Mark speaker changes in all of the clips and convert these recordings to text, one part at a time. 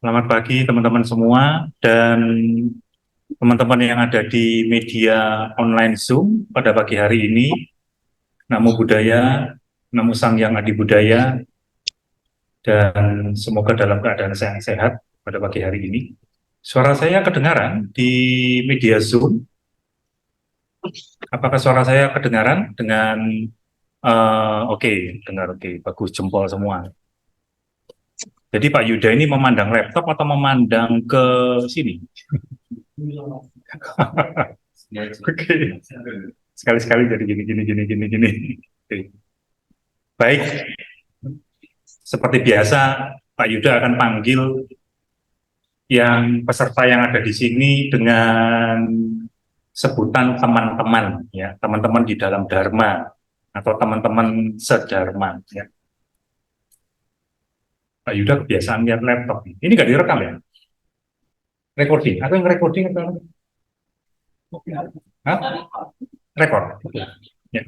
Speaker 1: Selamat pagi teman-teman semua dan teman-teman yang ada di media online Zoom pada pagi hari ini. Namo Buddhaya, Namo Sangyang Adi Budaya, dan semoga dalam keadaan sehat pada pagi hari ini. Suara saya kedengaran di media Zoom. Apakah suara saya kedengaran dengan oke, dengar oke, bagus jempol semua. Jadi Pak Yuda ini memandang laptop atau memandang ke sini? Oke. Sekali-sekali jadi gini. Oke. Baik, seperti biasa Pak Yuda akan panggil yang peserta yang ada di sini dengan sebutan teman-teman, ya, teman-teman di dalam Dharma atau teman-teman sedharma, ya. Pak Yuda kebiasaan lihat laptop. Ini nggak direkam ya? Recording? Atau yang recording atau? Hah? Record. Ya.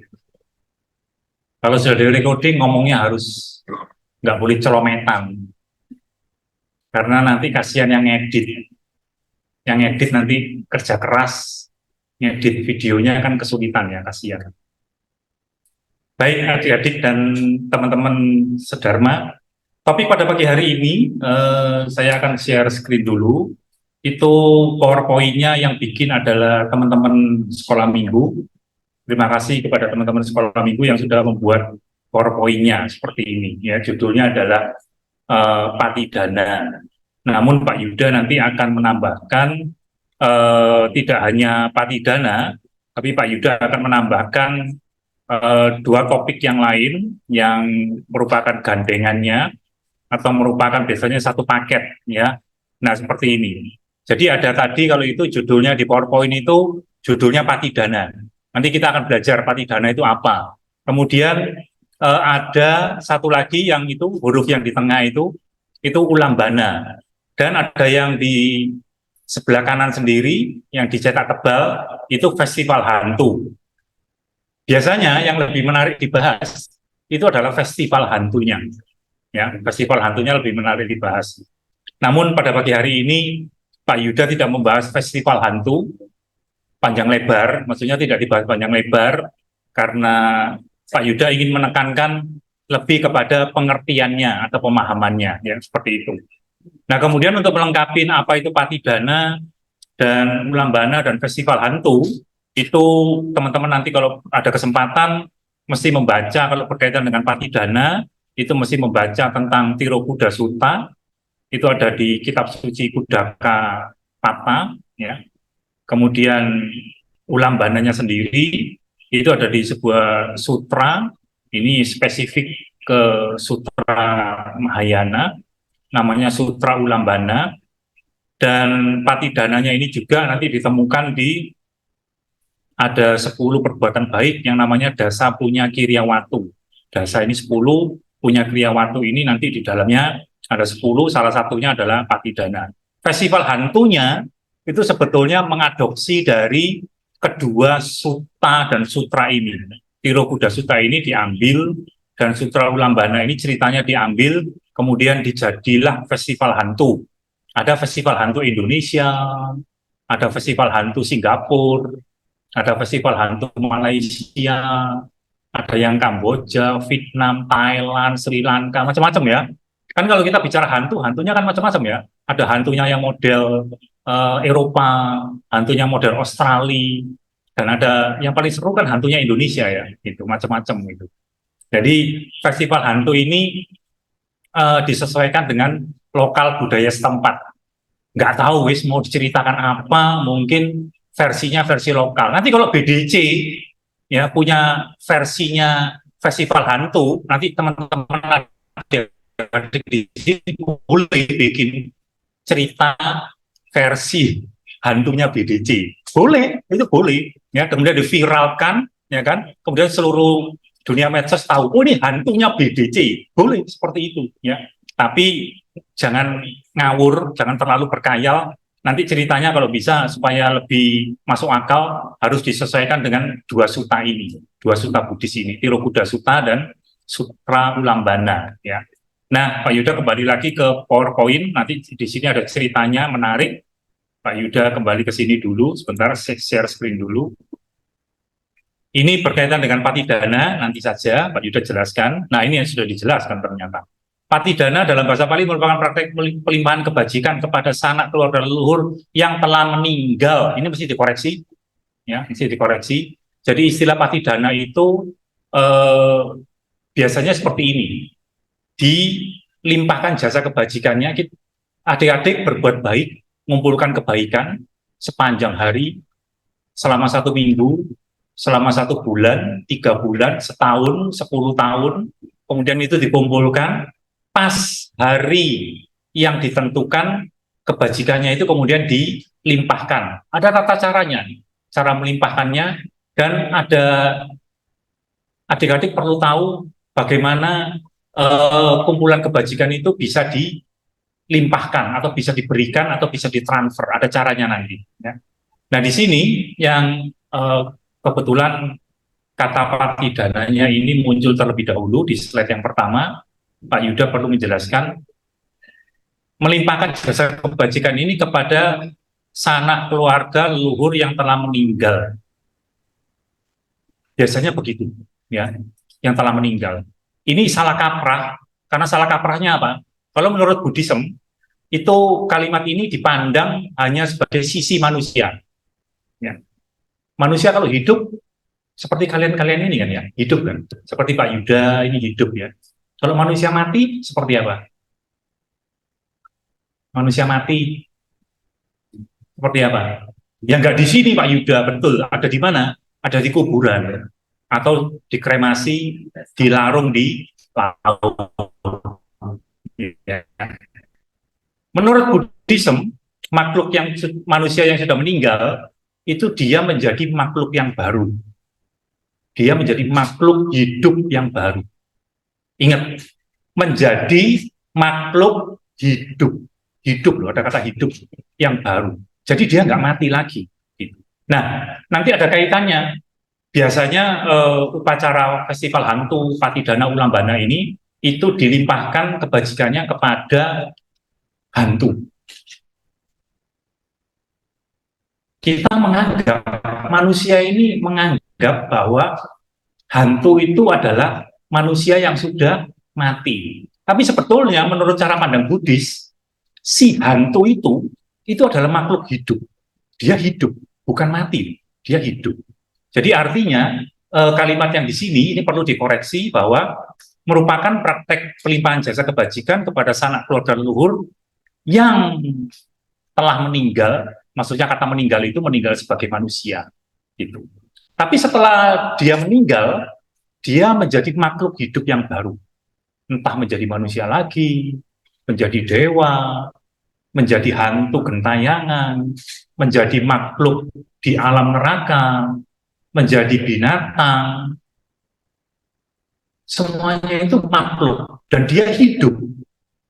Speaker 1: Kalau sudah di recording ngomongnya harus nggak boleh celometan, karena nanti kasihan yang edit nanti kerja keras ngedit videonya kan kesulitan ya, kasihan. Baik adik-adik dan teman-teman sedharma, topik pada pagi hari ini saya akan share screen dulu. Itu PowerPoint-nya yang bikin adalah teman-teman sekolah minggu. Terima kasih kepada teman-teman sekolah minggu yang sudah membuat PowerPoint-nya seperti ini. Ya, judulnya adalah Patidana. Namun Pak Yuda nanti akan menambahkan tidak hanya Patidana, tapi Pak Yuda akan menambahkan dua topik yang lain yang merupakan gandengannya atau merupakan biasanya satu paket, ya. Nah, seperti ini. Jadi ada tadi kalau itu judulnya di PowerPoint itu judulnya Patidana. Nanti kita akan belajar Patidana itu apa. Kemudian ada satu lagi yang itu huruf yang di tengah itu Ulambana. Dan ada yang di sebelah kanan sendiri yang dicetak tebal itu festival hantu. Biasanya yang lebih menarik dibahas itu adalah festival hantunya. Ya, festival hantunya lebih menarik dibahas. Namun pada pagi hari ini Pak Yuda tidak membahas festival hantu panjang lebar, maksudnya tidak dibahas panjang lebar karena Pak Yuda ingin menekankan lebih kepada pengertiannya atau pemahamannya, ya seperti itu. Nah, kemudian untuk melengkapi apa itu Patidana dan Ulambana dan festival hantu, itu teman-teman nanti kalau ada kesempatan mesti membaca, kalau berkaitan dengan Patidana itu mesti membaca tentang Tirokuda Sutta, itu ada di kitab suci Kudaka Pata, ya. Kemudian Ulambananya sendiri itu ada di sebuah sutra, ini spesifik ke sutra Mahayana, namanya Sutra Ulambana, dan Patidananya ini juga nanti ditemukan di ada 10 perbuatan baik yang namanya Dasa Punya Kiryawatu. Dasa ini 10, Punya Kiryawatu ini nanti di dalamnya ada 10, salah satunya adalah Patidana. Festival hantunya itu sebetulnya mengadopsi dari kedua sutta dan sutra ini. Tirokuda Sutta ini diambil dan Sutra Ulambana ini ceritanya diambil, kemudian dijadilah festival hantu. Ada festival hantu Indonesia, ada festival hantu Singapura, ada festival hantu Malaysia, ada yang Kamboja, Vietnam, Thailand, Sri Lanka, macam-macam ya. Kan kalau kita bicara hantu, hantunya kan macam-macam ya. Ada hantunya yang model Eropa, hantunya model Australia, dan ada yang paling seru kan hantunya Indonesia ya, gitu macam-macam gitu. Jadi festival hantu ini disesuaikan dengan lokal budaya setempat. Nggak tahu wis mau diceritakan apa, mungkin versinya versi lokal. Nanti kalau BDC ya punya versinya festival hantu, nanti teman-teman di sini boleh bikin cerita versi hantunya BDC. Boleh, itu boleh. Ya, kemudian diviralkan, ya kan? Kemudian seluruh dunia medsos tahu, oh ini hantunya BDC. Boleh seperti itu, ya. Tapi jangan ngawur, jangan terlalu berkhayal. Nanti ceritanya kalau bisa supaya lebih masuk akal harus disesuaikan dengan dua sutta ini, dua sutta Buddhis ini, Tirokuda Sutta dan Sutra Ulambana. Ya. Nah, Pak Yuda kembali lagi ke PowerPoint. Nanti di sini ada ceritanya menarik. Pak Yuda kembali ke sini dulu, sebentar, share screen dulu. Ini berkaitan dengan patidana, nanti saja Pak Yuda jelaskan. Nah, ini yang sudah dijelaskan ternyata. Patidana dalam bahasa Pali merupakan praktek pelimpahan kebajikan kepada sanak keluarga leluhur yang telah meninggal. Ini mesti dikoreksi, ya, mesti dikoreksi. Jadi istilah patidana itu biasanya seperti ini. Dilimpahkan jasa kebajikannya, adik-adik berbuat baik, mengumpulkan kebaikan sepanjang hari, selama 1 minggu, selama 1 bulan, 3 bulan, setahun, 10 tahun, kemudian itu dikumpulkan, pas hari yang ditentukan, kebajikannya itu kemudian dilimpahkan. Ada tata caranya, cara melimpahkannya, dan ada adik-adik perlu tahu bagaimana kumpulan kebajikan itu bisa dilimpahkan, atau bisa diberikan, atau bisa ditransfer. Ada caranya nanti. Ya. Nah, di sini yang kebetulan kata patidananya ini muncul terlebih dahulu di slide yang pertama. Pak Yuda perlu menjelaskan, melimpahkan jasa kebajikan ini kepada sanak keluarga leluhur yang telah meninggal. Biasanya begitu, ya, yang telah meninggal. Ini salah kaprah, karena salah kaprahnya apa? Kalau menurut Buddhism, itu kalimat ini dipandang hanya sebagai sisi manusia. Ya. Manusia kalau hidup seperti kalian-kalian ini kan ya, hidup kan. Seperti Pak Yuda ini hidup ya. Kalau manusia mati seperti apa? Manusia mati seperti apa? Ya nggak di sini Pak Yuda, betul. Ada di mana? Ada di kuburan atau dikremasi, dilarung di laut. Ya. Menurut Buddhism, makhluk yang manusia yang sudah meninggal itu dia menjadi makhluk yang baru. Dia menjadi makhluk hidup yang baru. Ingat, menjadi makhluk hidup. Hidup loh, ada kata hidup yang baru. Jadi dia nggak mati lagi. Nah, nanti ada kaitannya. Biasanya upacara festival hantu Patidana Ulambana ini itu dilimpahkan kebajikannya kepada hantu. Kita menganggap, manusia ini menganggap bahwa hantu itu adalah manusia yang sudah mati. Tapi sebetulnya menurut cara pandang Buddhis, si hantu itu adalah makhluk hidup. Dia hidup, bukan mati. Dia hidup. Jadi artinya kalimat yang di sini ini perlu dikoreksi bahwa merupakan praktek pelimpahan jasa kebajikan kepada sanak keluarga leluhur yang telah meninggal. Maksudnya kata meninggal itu meninggal sebagai manusia. Gitu. Tapi setelah dia meninggal, dia menjadi makhluk hidup yang baru. Entah menjadi manusia lagi, menjadi dewa, menjadi hantu gentayangan, menjadi makhluk di alam neraka, menjadi binatang. Semuanya itu makhluk. Dan dia hidup.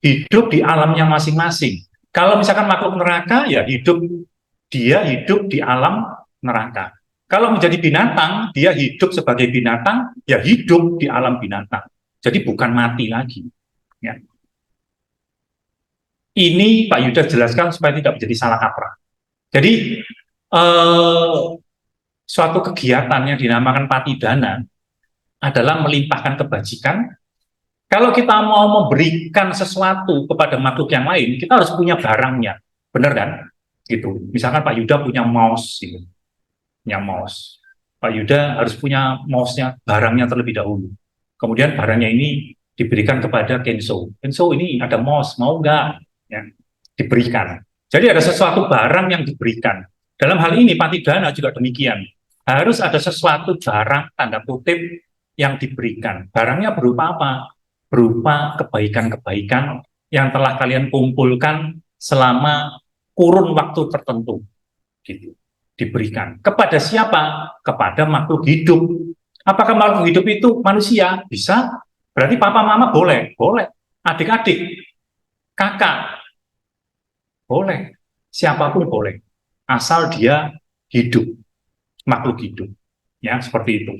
Speaker 1: Hidup di alamnya masing-masing. Kalau misalkan makhluk neraka, ya dia hidup di alam neraka. Kalau menjadi binatang, dia hidup sebagai binatang, ya hidup di alam binatang. Jadi bukan mati lagi. Ya. Ini Pak Yuda jelaskan supaya tidak menjadi salah kaprah. Jadi suatu kegiatan yang dinamakan patidana adalah melimpahkan kebajikan. Kalau kita mau memberikan sesuatu kepada makhluk yang lain, kita harus punya barangnya, benar kan? Gitu. Misalkan Pak Yuda punya mouse, gitu. Punya mouse. Pak Yuda harus punya mouse-nya, barangnya terlebih dahulu. Kemudian barangnya ini diberikan kepada Kenzo. Kenzo ini ada mouse, mau nggak? Ya, diberikan. Jadi ada sesuatu barang yang diberikan. Dalam hal ini patidana juga demikian. Harus ada sesuatu barang, tanda kutip, yang diberikan. Barangnya berupa apa? Berupa kebaikan-kebaikan yang telah kalian kumpulkan selama kurun waktu tertentu. Gitu. Diberikan. Kepada siapa? Kepada makhluk hidup. Apakah makhluk hidup itu manusia? Bisa. Berarti papa mama boleh? Boleh. Adik-adik, kakak, boleh. Siapapun boleh. Asal dia hidup. Makhluk hidup. Ya, seperti itu.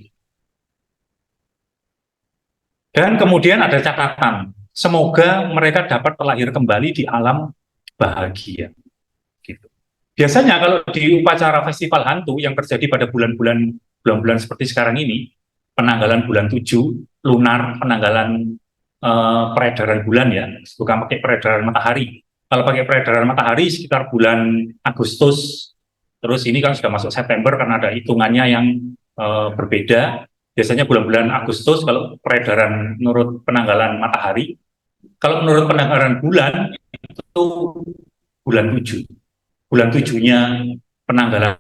Speaker 1: Dan kemudian ada catatan. semoga mereka dapat terlahir kembali di alam bahagia. Gitu. Biasanya kalau di upacara festival hantu yang terjadi pada bulan-bulan seperti sekarang ini, penanggalan bulan 7, lunar, penanggalan peredaran bulan ya, bukan pakai peredaran matahari. Kalau pakai peredaran matahari sekitar bulan Agustus, terus ini kan sudah masuk September karena ada hitungannya yang berbeda. Biasanya bulan-bulan Agustus kalau peredaran menurut penanggalan matahari, kalau menurut penanggalan bulan itu bulan 7. Bulan 7-nya penanggalan,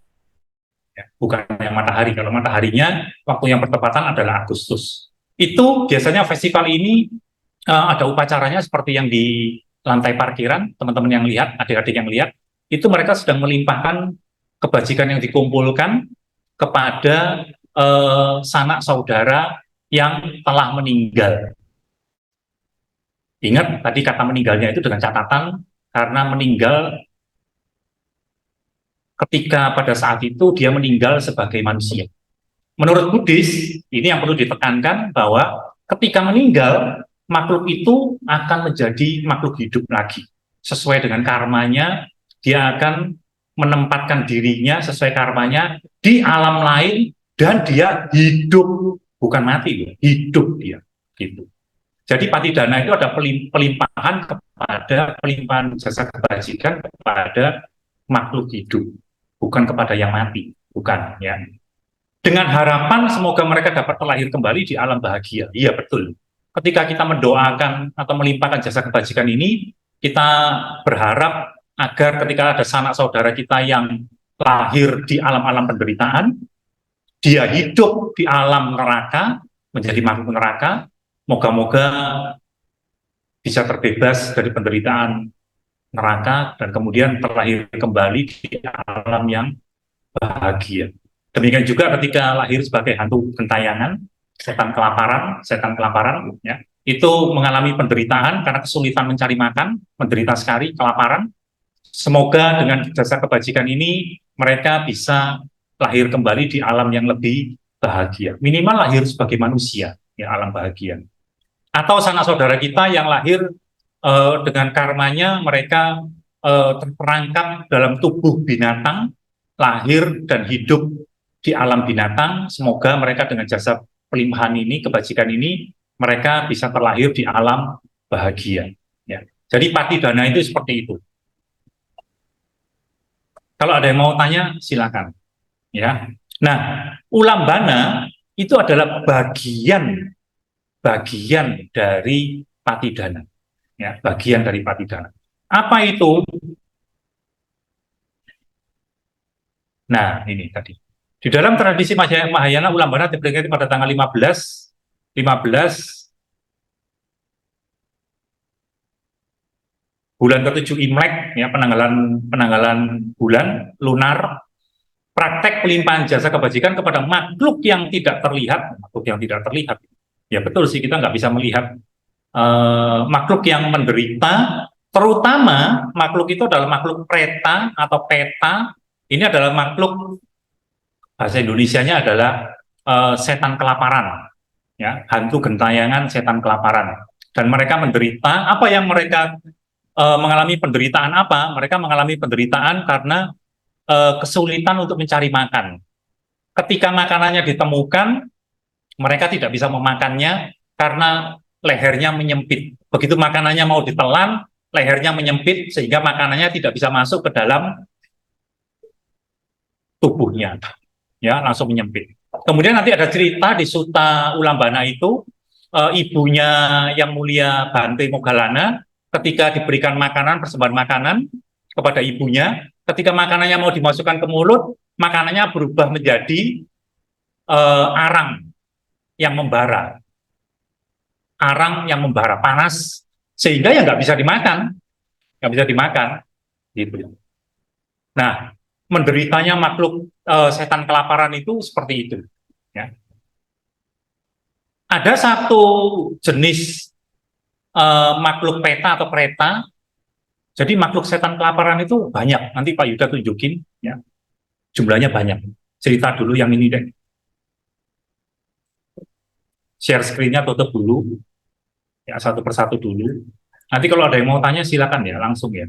Speaker 1: ya, bukan yang matahari. Kalau mataharinya waktu yang bertepatan adalah Agustus. Itu biasanya festival ini ada upacaranya seperti yang di lantai parkiran, teman-teman yang lihat, adik-adik yang lihat, itu mereka sedang melimpahkan kebajikan yang dikumpulkan kepada sanak saudara yang telah meninggal. Ingat tadi kata meninggalnya itu dengan catatan karena meninggal ketika pada saat itu dia meninggal sebagai manusia. Menurut Buddhis, ini yang perlu ditekankan bahwa ketika meninggal, makhluk itu akan menjadi makhluk hidup lagi. Sesuai dengan karmanya, dia akan menempatkan dirinya sesuai karmanya di alam lain dan dia hidup, bukan mati, hidup dia. Gitu. Jadi patidana itu ada pelimpahan jasa kebajikan kepada makhluk hidup, bukan kepada yang mati, bukan ya. Dengan harapan semoga mereka dapat terlahir kembali di alam bahagia. Iya betul. Ketika kita mendoakan atau melimpahkan jasa kebajikan ini, kita berharap agar ketika ada sanak saudara kita yang lahir di alam-alam penderitaan, dia hidup di alam neraka, menjadi makhluk neraka, moga-moga bisa terbebas dari penderitaan neraka dan kemudian terlahir kembali di alam yang bahagia. Demikian juga ketika lahir sebagai hantu gentayangan, setan kelaparan, ya, itu mengalami penderitaan karena kesulitan mencari makan, menderita sekali, kelaparan. Semoga dengan jasa kebajikan ini mereka bisa lahir kembali di alam yang lebih bahagia. Minimal lahir sebagai manusia, ya alam bahagia. Atau sanak saudara kita yang lahir dengan karmanya mereka terperangkap dalam tubuh binatang, lahir dan hidup di alam binatang. Semoga mereka dengan jasa pelimpahan ini, kebajikan ini, mereka bisa terlahir di alam bahagia. Ya. Jadi patidana itu seperti itu. Kalau ada yang mau tanya, silakan. Ya. Nah, ulambana itu adalah bagian dari patidana. Ya, bagian dari patidana. Apa itu? Nah, ini tadi. Di dalam tradisi Mahayana, ulambana diperingati pada tanggal 15 bulan ke-7 Imlek, ya, penanggalan bulan lunar. Praktek pelimpahan jasa kebajikan kepada makhluk yang tidak terlihat, ya betul sih, kita nggak bisa melihat makhluk yang menderita, terutama makhluk itu adalah makhluk preta atau peta. Ini adalah makhluk, bahasa Indonesianya adalah setan kelaparan, ya, hantu gentayangan setan kelaparan. Dan mereka menderita, apa yang mereka mengalami penderitaan apa? Mereka mengalami penderitaan karena kesulitan untuk mencari makan. Ketika makanannya ditemukan, mereka tidak bisa memakannya karena lehernya menyempit. Begitu makanannya mau ditelan, lehernya menyempit sehingga makanannya tidak bisa masuk ke dalam tubuhnya, ya, langsung menyempit. Kemudian nanti ada cerita di Sutta Ulambana itu, ibunya Yang Mulia Bante Moggallana ketika diberikan makanan, persembahan makanan kepada ibunya, ketika makanannya mau dimasukkan ke mulut, makanannya berubah menjadi arang yang membara, panas, sehingga ya nggak bisa dimakan, gitu. Nah, menderitanya makhluk setan kelaparan itu seperti itu. Ya. Ada satu jenis makhluk peta atau kereta. Jadi makhluk setan kelaparan itu banyak. Nanti Pak Yuda tunjukin, ya, jumlahnya banyak. Cerita dulu yang ini deh. Share screen-nya tutup dulu. Ya, satu persatu dulu. Nanti kalau ada yang mau tanya silakan ya, langsung ya.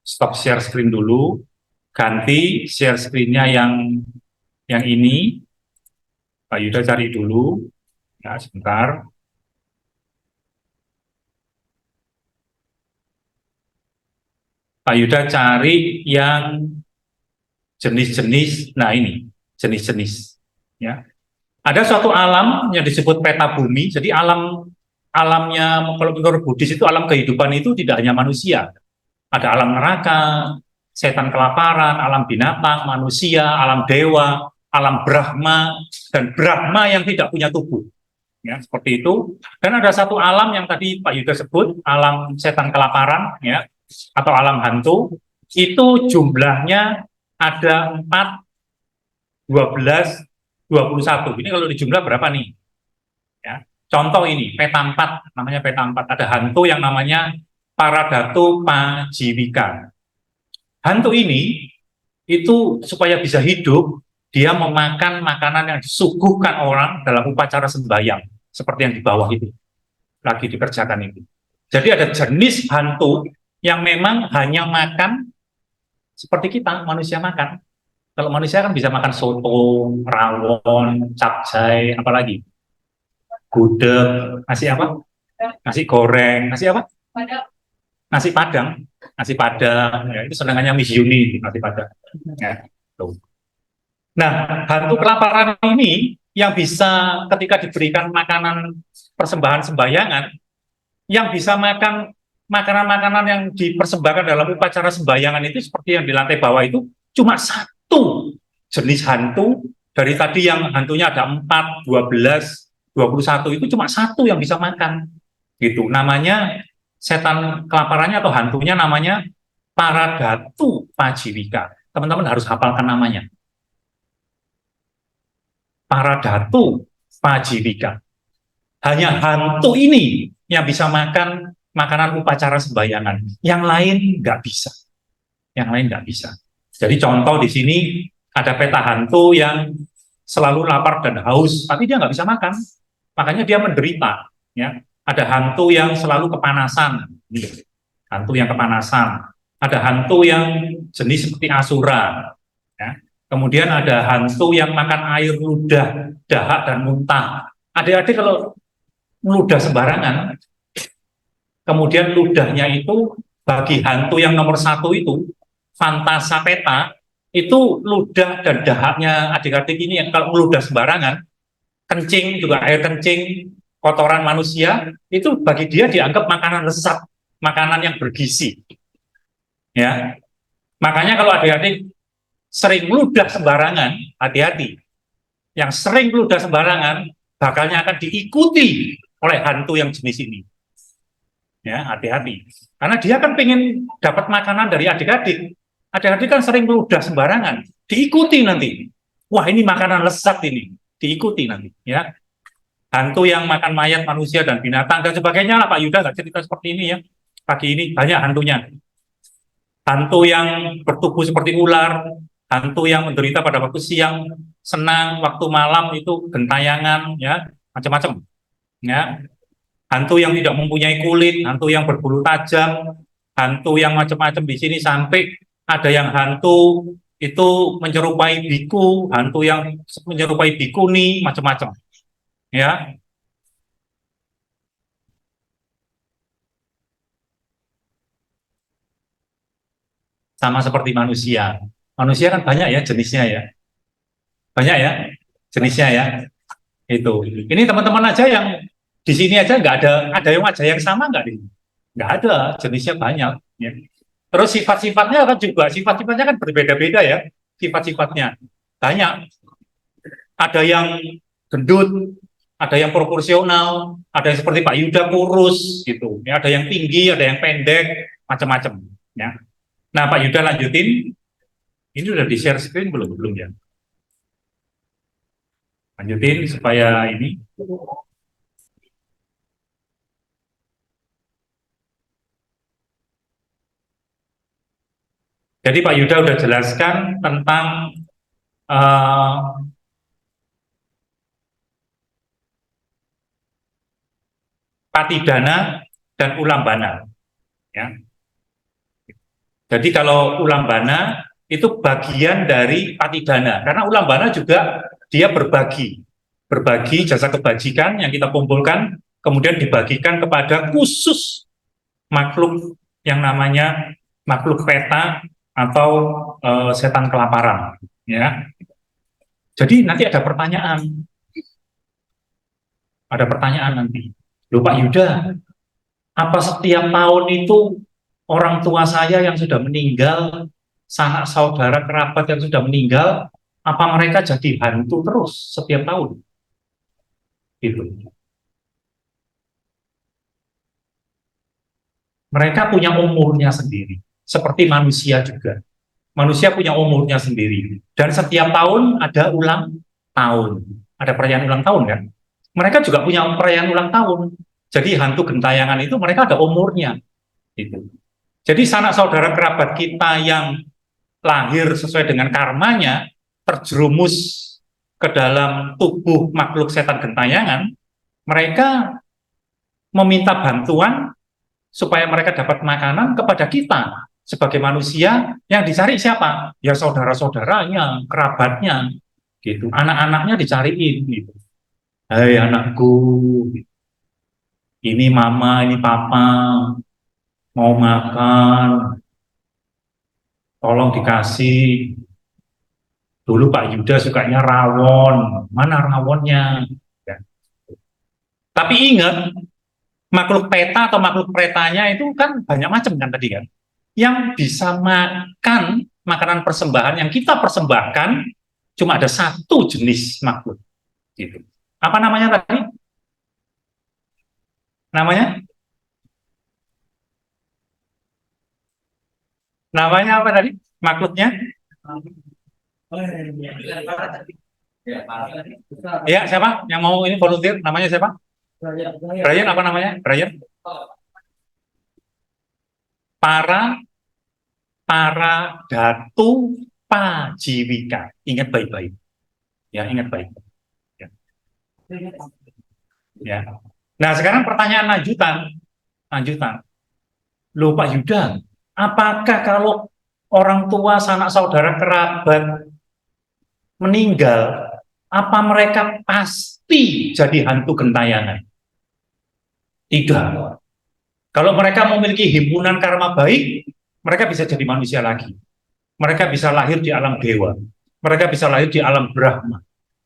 Speaker 1: Stop share screen dulu, ganti share screen-nya yang ini. Pak Yuda cari dulu, ya sebentar. Pak Yuda cari yang jenis-jenis, nah ini jenis-jenis. Ya, ada suatu alam yang disebut peta bumi. Jadi alamnya kalau menurut Buddhis itu alam kehidupan itu tidak hanya manusia. Ada alam neraka, setan kelaparan, alam binatang, manusia, alam dewa, alam Brahma, dan Brahma yang tidak punya tubuh. Ya, seperti itu. Dan ada satu alam yang tadi Pak Yuda sebut, alam setan kelaparan, ya, atau alam hantu. Itu jumlahnya ada 4, 12, 21. Ini kalau di jumlah berapa nih? Ya. Contoh ini, peta 4, namanya peta 4. Ada hantu yang namanya Paradatu Pajiwika. Hantu ini itu supaya bisa hidup, dia memakan makanan yang disuguhkan orang dalam upacara sembahyang, seperti yang di bawah itu, lagi dikerjakan itu. Jadi ada jenis hantu yang memang hanya makan seperti kita, manusia makan. Kalau manusia kan bisa makan soto, rawon, capcay, apalagi gudeg, nasi apa? Nasi goreng, nasi apa? Nasi padang, nasi padang. Ya, itu senangannya Miss Yuni, nasi padang. Ya, tuh. Nah, hantu kelaparan ini yang bisa ketika diberikan makanan persembahan sembayangan, yang bisa makan makanan-makanan yang dipersembahkan dalam upacara sembayangan itu seperti yang di lantai bawah itu cuma satu jenis hantu. Dari tadi yang hantunya ada 4, 12, 21 itu cuma satu yang bisa makan. Gitu. Namanya setan kelaparannya atau hantunya namanya Paradatu Pajiwika. Teman-teman harus hafalkan namanya. Paradatu Pajiwika. Hanya hantu ini yang bisa makan makanan upacara sembayangan. Yang lain nggak bisa. Yang lain nggak bisa. Jadi contoh di sini ada peta hantu yang selalu lapar dan haus, tapi dia nggak bisa makan. Makanya dia menderita. Ya, ada hantu yang selalu kepanasan. Hantu yang kepanasan. Ada hantu yang jenis seperti asura. Ya. Kemudian ada hantu yang makan air ludah, dahak, dan muntah. Adik-adik kalau ludah sembarangan, kemudian ludahnya itu bagi hantu yang nomor satu itu, Fantasapeta, itu ludah dan dahaknya adik-adik ini yang kalau meludah sembarangan, kencing juga air kencing, kotoran manusia, itu bagi dia dianggap makanan lezat, makanan yang bergizi. Ya, makanya kalau adik-adik sering meludah sembarangan, hati-hati. Yang sering meludah sembarangan, bakalnya akan diikuti oleh hantu yang jenis ini. Ya, hati-hati. Karena dia kan pengen dapat makanan dari adik-adik. Adik-adik kan sering meludah sembarangan, diikuti nanti. Wah, ini makanan lezat ini, diikuti nanti. Ya, hantu yang makan mayat manusia dan binatang dan sebagainya lah Pak Yuda nggak cerita seperti ini ya. Pagi ini banyak hantunya. Hantu yang bertubuh seperti ular, hantu yang menderita pada waktu siang, senang waktu malam itu gentayangan, ya macam-macam. Ya, hantu yang tidak mempunyai kulit, hantu yang berbulu tajam, hantu yang macam-macam di sini sampai ada yang hantu itu menyerupai biku, hantu yang menyerupai bikuni, macam-macam. Ya, sama seperti manusia. Manusia kan banyak ya jenisnya ya, banyak ya jenisnya ya. Itu. Ini teman-teman aja yang di sini aja nggak ada yang wajah yang sama nggak nih? Nggak ada, jenisnya banyak. Ya. Terus sifat-sifatnya kan juga, sifat-sifatnya kan berbeda-beda ya, sifat-sifatnya. Banyak, ada yang gendut, ada yang proporsional, ada yang seperti Pak Yuda kurus gitu, ya, ada yang tinggi, ada yang pendek, macam-macam. Ya. Nah Pak Yuda lanjutin, ini udah di share screen belum? Belum ya? Lanjutin supaya ini. Jadi Pak Yuda udah jelaskan tentang uh, Patidana, dan Ulambana. Ya. Jadi kalau Ulambana itu bagian dari Patidana, karena Ulambana juga dia berbagi jasa kebajikan yang kita kumpulkan, kemudian dibagikan kepada khusus makhluk yang namanya makhluk peta atau setan kelaparan. Ya, jadi nanti ada pertanyaan nanti. Loh Pak Yuda, apa setiap tahun itu orang tua saya yang sudah meninggal, sanak saudara kerabat yang sudah meninggal, apa mereka jadi hantu terus setiap tahun? Gitu. Mereka punya umurnya sendiri, seperti manusia juga. Manusia punya umurnya sendiri, dan setiap tahun ada ulang tahun, ada perayaan ulang tahun kan? Mereka juga punya perayaan ulang tahun. Jadi hantu gentayangan itu mereka ada umurnya. Gitu. Jadi sanak saudara kerabat kita yang lahir sesuai dengan karmanya, terjerumus ke dalam tubuh makhluk setan gentayangan, mereka meminta bantuan supaya mereka dapat makanan kepada kita sebagai manusia. Yang dicari siapa? Ya saudara-saudaranya, kerabatnya, gitu. Anak-anaknya dicariin, gitu. Hai anakku, ini mama, ini papa, mau makan, tolong dikasih. Dulu Pak Yuda sukanya rawon, mana rawonnya? Ya. Tapi ingat, makhluk peta atau makhluk pretanya itu kan banyak macam kan tadi kan. Yang bisa makan makanan persembahan yang kita persembahkan cuma ada satu jenis makhluk gitu. Apa namanya tadi? Namanya? Namanya apa tadi? Makhluknya? Ya, siapa yang mau ini volunteer? Namanya siapa? Brian apa namanya? Brian? Para para datu pajiwika. Ingat baik-baik. Ya, ingat baik. Ya. Ya. Nah, sekarang pertanyaan lanjutan. Lanjutan. Loh Pak Yuda, apakah kalau orang tua, sanak saudara, kerabat meninggal, apa mereka pasti jadi hantu gentayangan? Tidak. Kalau mereka memiliki himpunan karma baik, mereka bisa jadi manusia lagi. Mereka bisa lahir di alam dewa. Mereka bisa lahir di alam Brahma.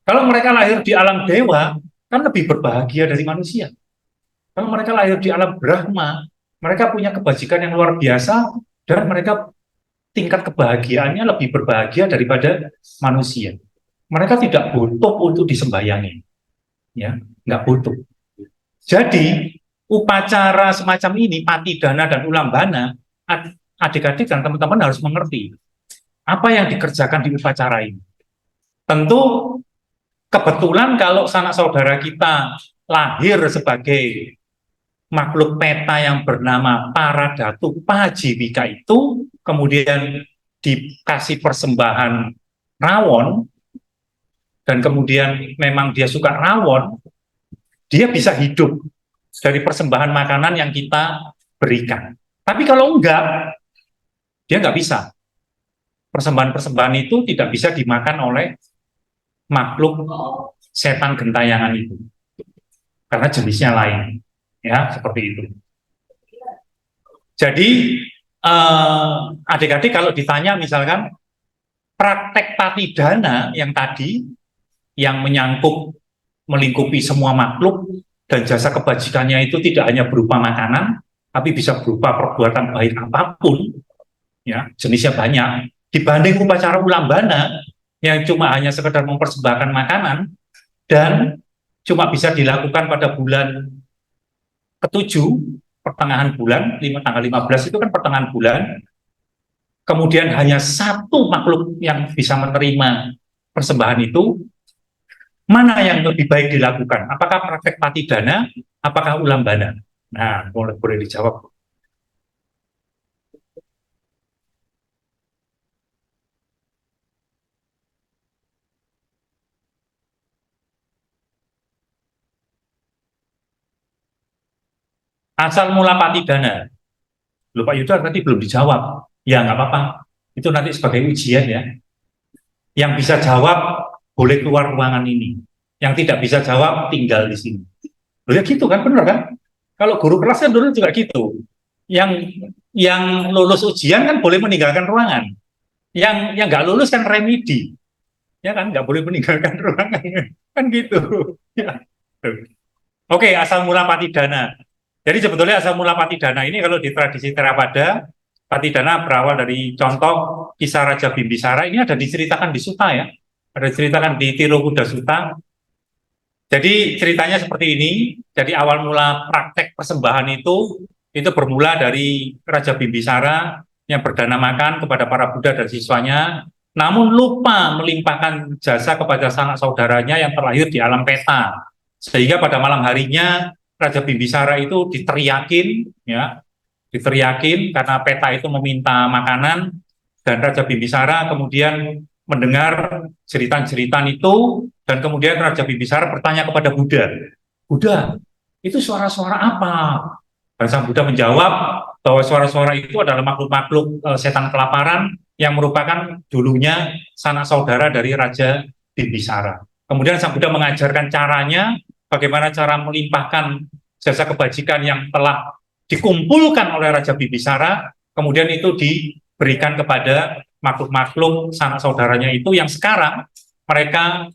Speaker 1: Kalau mereka lahir di alam dewa, kan lebih berbahagia dari manusia. Kalau mereka lahir di alam Brahma, mereka punya kebajikan yang luar biasa, dan mereka tingkat kebahagiaannya lebih berbahagia daripada manusia. Mereka tidak butuh untuk disembayangi, ya, nggak butuh. Jadi upacara semacam ini, patidana dan ulambana, adik-adik dan teman-teman harus mengerti apa yang dikerjakan di upacara ini. Tentu kebetulan kalau sanak saudara kita lahir sebagai makhluk peta yang bernama Paradatu Pajiwika itu, kemudian dikasih persembahan rawon, dan kemudian memang dia suka rawon, dia bisa hidup dari persembahan makanan yang kita berikan. Tapi kalau enggak, dia nggak bisa. Persembahan-persembahan itu tidak bisa dimakan oleh makhluk setan gentayangan itu, karena jenisnya lain. Ya, seperti itu. Jadi, adik-adik kalau ditanya misalkan praktek patidana yang tadi, yang menyangkut melingkupi semua makhluk, dan jasa kebajikannya itu tidak hanya berupa makanan, tapi bisa berupa perbuatan baik apapun, ya jenisnya banyak. Dibanding upacara ulambana yang cuma hanya sekedar mempersembahkan makanan dan cuma bisa dilakukan pada bulan ketujuh, pertengahan bulan, tanggal 15 itu kan pertengahan bulan, kemudian hanya satu makhluk yang bisa menerima persembahan itu, mana yang lebih baik dilakukan? Apakah praktek patidana, apakah ulambana? Nah, boleh dijawab. Asal mula Patidana. Loh Pak Yuda tadi belum dijawab. Ya nggak apa-apa. Itu nanti sebagai ujian ya. Yang bisa jawab boleh keluar ruangan ini. Yang tidak bisa jawab tinggal di sini. Loh ya gitu kan, benar kan? Kalau guru kelas kan dulu juga gitu. Yang lulus ujian kan boleh meninggalkan ruangan. Yang nggak lulus kan remedi. Ya kan, nggak boleh meninggalkan ruangan. Kan gitu. Ya. Oke, asal mula Patidana. Jadi sebetulnya asal mula Patidana ini kalau di tradisi Theravada, Patidana berawal dari contoh kisah Raja Bimbisara, ini ada diceritakan di Sutta ya. Ada diceritakan di Tirokuda Sutta. Jadi ceritanya seperti ini. Jadi awal mula praktek persembahan itu bermula dari Raja Bimbisara yang berdana makan kepada para Buddha dan siswanya, namun lupa melimpahkan jasa kepada sanak saudaranya yang terlahir di alam peta. Sehingga pada malam harinya Raja Bimbisara itu diteriakin, ya, diteriakin karena peta itu meminta makanan, dan Raja Bimbisara kemudian mendengar jeritan-jeritan itu, dan kemudian Raja Bimbisara bertanya kepada Buddha, Buddha, itu suara-suara apa? Dan sang Buddha menjawab bahwa suara-suara itu adalah makhluk-makhluk setan kelaparan yang merupakan dulunya sanak saudara dari Raja Bimbisara. Kemudian sang Buddha mengajarkan caranya, bagaimana cara melimpahkan jasa kebajikan yang telah dikumpulkan oleh Raja Bimbisara, kemudian itu diberikan kepada makhluk-makhluk sanak saudaranya itu yang sekarang mereka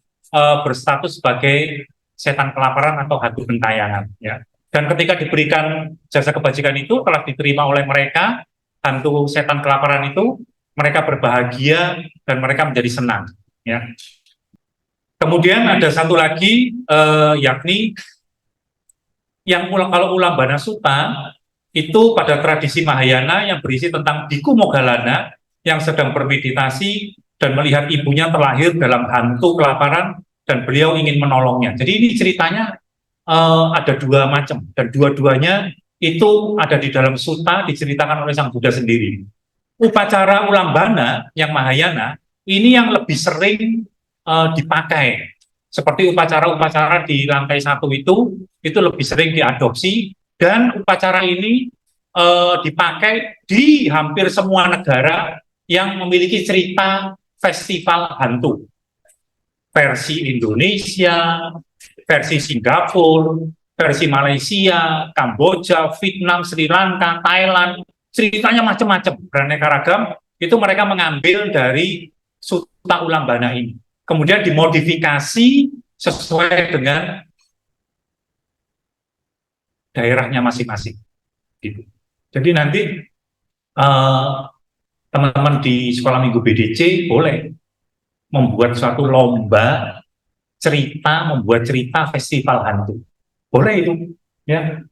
Speaker 1: berstatus sebagai setan kelaparan atau hantu gentayangan. Ya. Dan ketika diberikan jasa kebajikan itu telah diterima oleh mereka, hantu setan kelaparan itu, mereka berbahagia dan mereka menjadi senang. Ya. Kemudian ada satu lagi, yakni yang kalau Ulambana Sutta itu pada tradisi Mahayana yang berisi tentang Biku Moggallana yang sedang bermeditasi dan melihat ibunya terlahir dalam hantu kelaparan dan beliau ingin menolongnya. Jadi ini ceritanya ada dua macam dan dua-duanya itu ada di dalam sutta diceritakan oleh Sang Buddha sendiri. Upacara Ulambana yang Mahayana ini yang lebih sering dipakai. Seperti upacara-upacara di lantai satu itu lebih sering diadopsi, dan upacara ini dipakai di hampir semua negara yang memiliki cerita festival hantu. Versi Indonesia, versi Singapura, versi Malaysia, Kamboja, Vietnam, Sri Lanka, Thailand, ceritanya macam-macam, beraneka ragam, itu mereka mengambil dari Sutta Ulambana ini. Kemudian dimodifikasi sesuai dengan daerahnya masing-masing. Gitu. Jadi nanti teman-teman di Sekolah Minggu BDC boleh membuat suatu lomba membuat cerita festival hantu. Boleh itu, ya.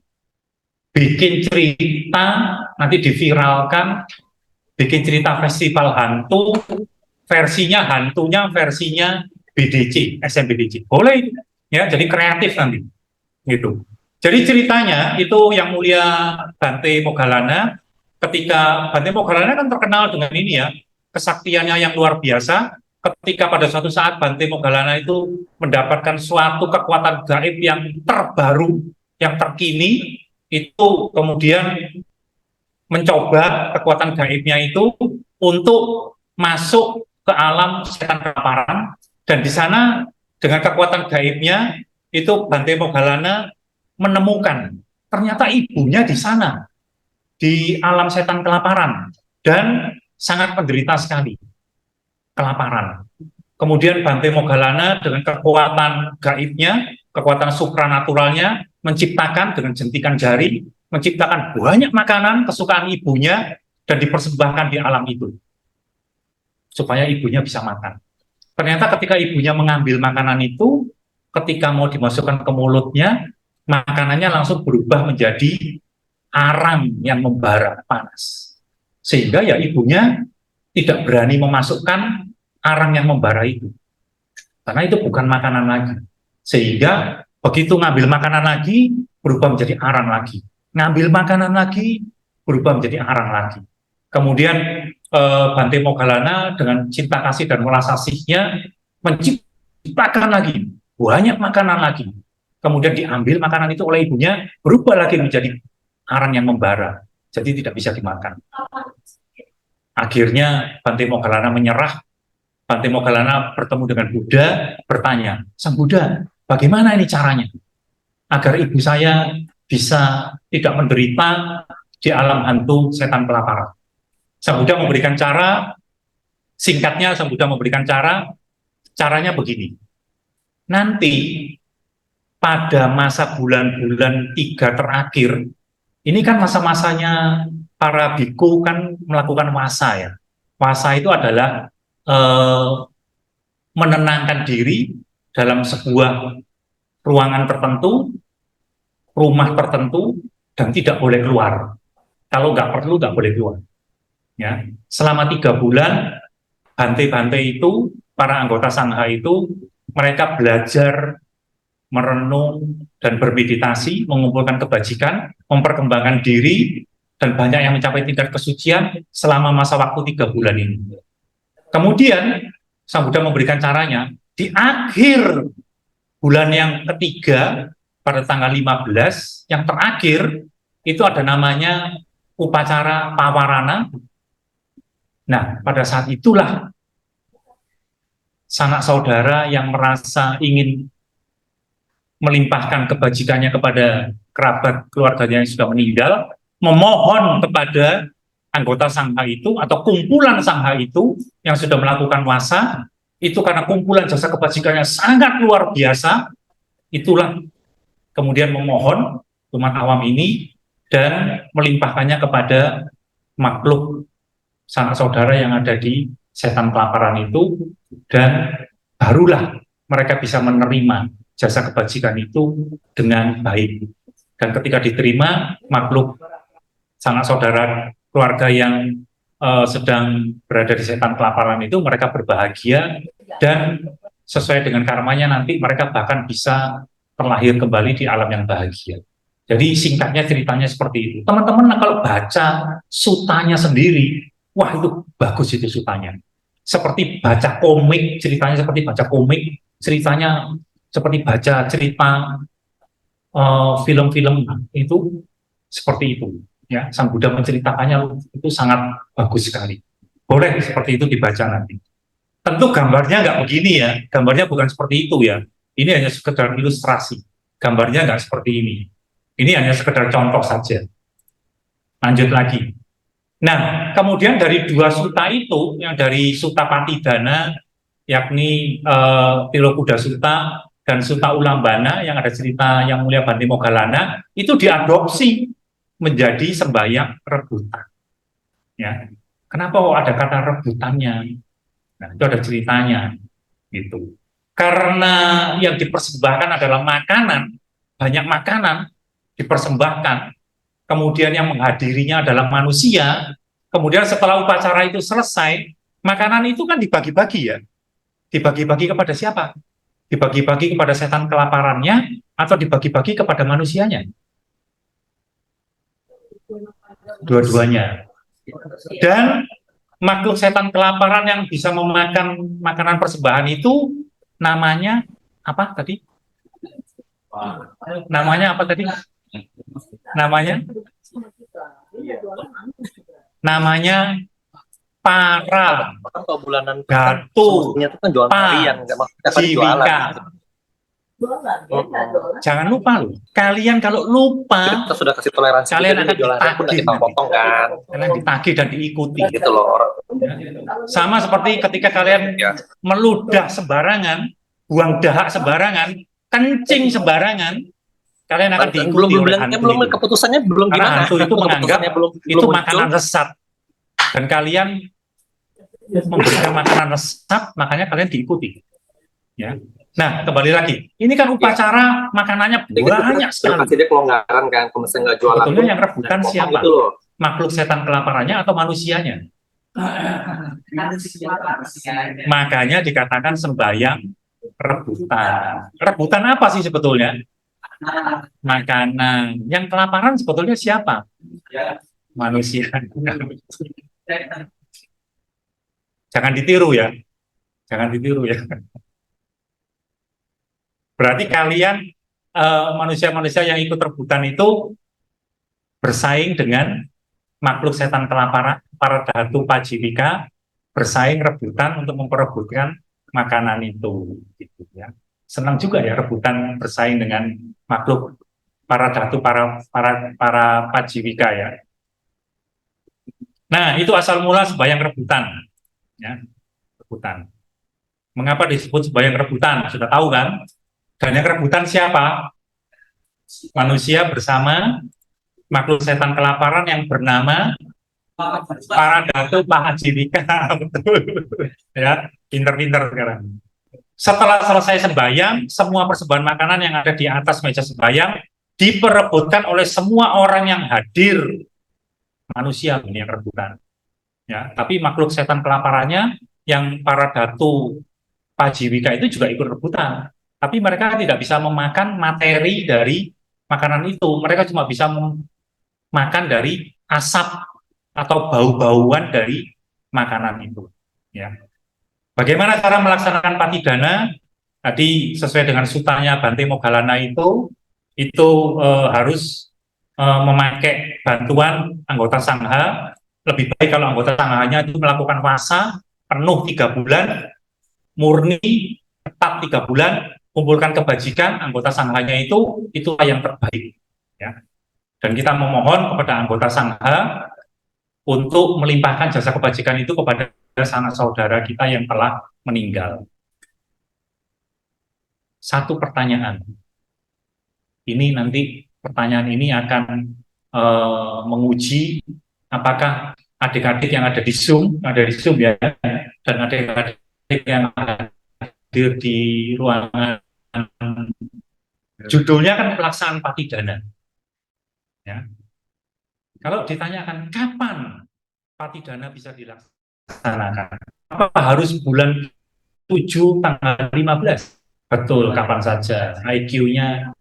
Speaker 1: Bikin cerita, nanti diviralkan, bikin cerita festival hantu, hantunya versinya BDC, SMBDC. Boleh, ya. Jadi kreatif nanti, gitu. Jadi ceritanya itu yang mulia Bhante Moggallana, ketika Bhante Moggallana kan terkenal dengan ini ya, kesaktiannya yang luar biasa. Ketika pada suatu saat Bhante Moggallana itu mendapatkan suatu kekuatan gaib yang terbaru, yang terkini, itu kemudian mencoba kekuatan gaibnya itu untuk masuk ke alam setan kelaparan, dan di sana dengan kekuatan gaibnya itu Bhante Moggallana menemukan ternyata ibunya di sana, di alam setan kelaparan, dan sangat menderita sekali. Kelaparan. Kemudian Bhante Moggallana dengan kekuatan gaibnya, kekuatan supranaturalnya, menciptakan dengan jentikan jari, menciptakan banyak makanan kesukaan ibunya dan dipersembahkan di alam itu, supaya ibunya bisa makan. Ternyata ketika ibunya mengambil makanan itu, ketika mau dimasukkan ke mulutnya, makanannya langsung berubah menjadi arang yang membara panas. Sehingga ya ibunya tidak berani memasukkan arang yang membara itu, karena itu bukan makanan lagi. Sehingga begitu ngambil makanan lagi, berubah menjadi arang lagi. Ngambil makanan lagi, berubah menjadi arang lagi. Kemudian Bhante Moggallana dengan cinta kasih dan welas asihnya menciptakan lagi banyak makanan lagi. Kemudian diambil makanan itu oleh ibunya, berubah lagi menjadi arang yang membara, jadi tidak bisa dimakan. Akhirnya Bante Moggallana menyerah. Bante Moggallana bertemu dengan Buddha, bertanya, Sang Buddha, bagaimana ini caranya agar ibu saya bisa tidak menderita di alam hantu setan kelaparan? Sang Buddha memberikan cara, singkatnya Sang Buddha memberikan caranya begini. Nanti pada masa bulan-bulan 3 terakhir, ini kan masa-masanya para biku kan melakukan wasa ya. Wasa itu adalah menenangkan diri dalam sebuah ruangan tertentu, rumah tertentu, dan tidak boleh keluar. Kalau nggak perlu, nggak boleh keluar. Ya, selama 3 bulan, bante-bante itu, para anggota sangha itu, mereka belajar merenung dan bermeditasi, mengumpulkan kebajikan, memperkembangkan diri, dan banyak yang mencapai tingkat kesucian selama masa waktu 3 bulan ini. Kemudian, Sang Buddha memberikan caranya, di akhir bulan yang ketiga, pada tanggal 15, yang terakhir, itu ada namanya upacara pawarana. Nah, pada saat itulah sanak saudara yang merasa ingin melimpahkan kebajikannya kepada kerabat keluarganya yang sudah meninggal, memohon kepada anggota sangha itu atau kumpulan sangha itu yang sudah melakukan wasa, itu karena kumpulan jasa kebajikannya sangat luar biasa, itulah kemudian memohon umat awam ini dan melimpahkannya kepada makhluk sanak saudara yang ada di setan kelaparan itu, dan barulah mereka bisa menerima jasa kebajikan itu dengan baik. Dan ketika diterima, makhluk sanak saudara keluarga yang sedang berada di setan kelaparan itu, mereka berbahagia dan sesuai dengan karmanya nanti mereka bahkan bisa terlahir kembali di alam yang bahagia. Jadi singkatnya ceritanya seperti itu. Teman-teman kalau baca sutanya sendiri, wah itu bagus itu sutanya. Seperti baca komik, ceritanya seperti baca komik, ceritanya seperti baca cerita film-film itu seperti itu. Ya, Sang Buddha menceritakannya itu sangat bagus sekali. Boleh seperti itu dibaca nanti. Tentu gambarnya nggak begini ya, gambarnya bukan seperti itu ya. Ini hanya sekedar ilustrasi. Gambarnya nggak seperti ini. Ini hanya sekedar contoh saja. Lanjut lagi. Nah, kemudian dari 2 suta itu, yang dari Suta Patidana, yakni Tilokuda Suta, dan Suta Ulambana, yang ada cerita Yang Mulia Bante Moggallana, itu diadopsi menjadi sembahyang rebutan. Ya. Kenapa ada kata rebutannya? Nah, itu ada ceritanya. Gitu. Karena yang dipersembahkan adalah makanan, banyak makanan dipersembahkan, kemudian yang menghadirinya adalah manusia, kemudian setelah upacara itu selesai, makanan itu kan dibagi-bagi ya. Dibagi-bagi kepada siapa? Dibagi-bagi kepada setan kelaparannya atau dibagi-bagi kepada manusianya? Dua-duanya. Dan makhluk setan kelaparan yang bisa memakan makanan persembahan itu namanya apa tadi? Namanya apa tadi? Namanya para gatu pajivika. Jangan lupa loh, kalian kalau lupa, kita sudah kasih toleransi, kalian akan ditagih, kalian ditagih dan diikuti. Gitu loh. Sama seperti ketika kalian meludah sembarangan, buang dahak sembarangan, kencing sembarangan, kalian akan diikuti oleh hantu. Belum keputusannya belum gimana? Hantu itu menganggap itu makanan lesat, dan kalian memberikan makanan lesat, makanya kalian diikuti. Ya. Nah, kembali lagi. Ini kan upacara makanannya banyak sekali. Dia kelonggaran kan, kalau misalnya nggak jualan. Sebetulnya yang rebutan siapa? Makhluk setan kelaparannya atau manusianya? Makanya dikatakan sembahyang rebutan. Rebutan apa sih sebetulnya? Makanan. Yang kelaparan sebetulnya siapa? Manusia. Jangan ditiru ya. Jangan ditiru ya. Berarti kalian manusia-manusia yang ikut rebutan itu bersaing dengan makhluk setan kelaparan, para datu pajivika, bersaing rebutan untuk memperebutkan makanan itu, gitu ya. Senang juga ya rebutan bersaing dengan makhluk para datu, para pajivika ya. Nah, itu asal mula sembahyang rebutan, ya, rebutan. Mengapa disebut sembahyang rebutan? Sudah tahu kan? Dan yang rebutan siapa? Manusia bersama makhluk setan kelaparan yang bernama para datu pahajirika. Betul. Ya, pinter-pinter sekarang. Setelah selesai sembahyang, semua persembahan makanan yang ada di atas meja sembahyang diperebutkan oleh semua orang yang hadir. Manusia ini yang rebutan. Ya, tapi makhluk setan kelaparannya yang para datu pajiwika itu juga ikut rebutan. Tapi mereka tidak bisa memakan materi dari makanan itu. Mereka cuma bisa makan dari asap atau bau-bauan dari makanan itu. Ya. Bagaimana cara melaksanakan patidana? Tadi sesuai dengan sutanya Bante Moggallana itu harus memakai bantuan anggota sangha. Lebih baik kalau anggota sanghanya itu melakukan wasa penuh 3 bulan, murni tetap 3 bulan, kumpulkan kebajikan anggota sanghanya itulah yang terbaik. Ya. Dan kita memohon kepada anggota sangha untuk melimpahkan jasa kebajikan itu kepada sanak saudara kita yang telah meninggal. Satu pertanyaan. Ini nanti pertanyaan ini akan menguji apakah adik-adik yang ada di Zoom ya, dan adik-adik yang hadir di ruangan. Judulnya kan pelaksanaan patidana. Ya. Kalau ditanyakan kapan patidana bisa dilaksanakan, apa harus bulan 7 tanggal 15? Betul, kapan saja. IQ-nya.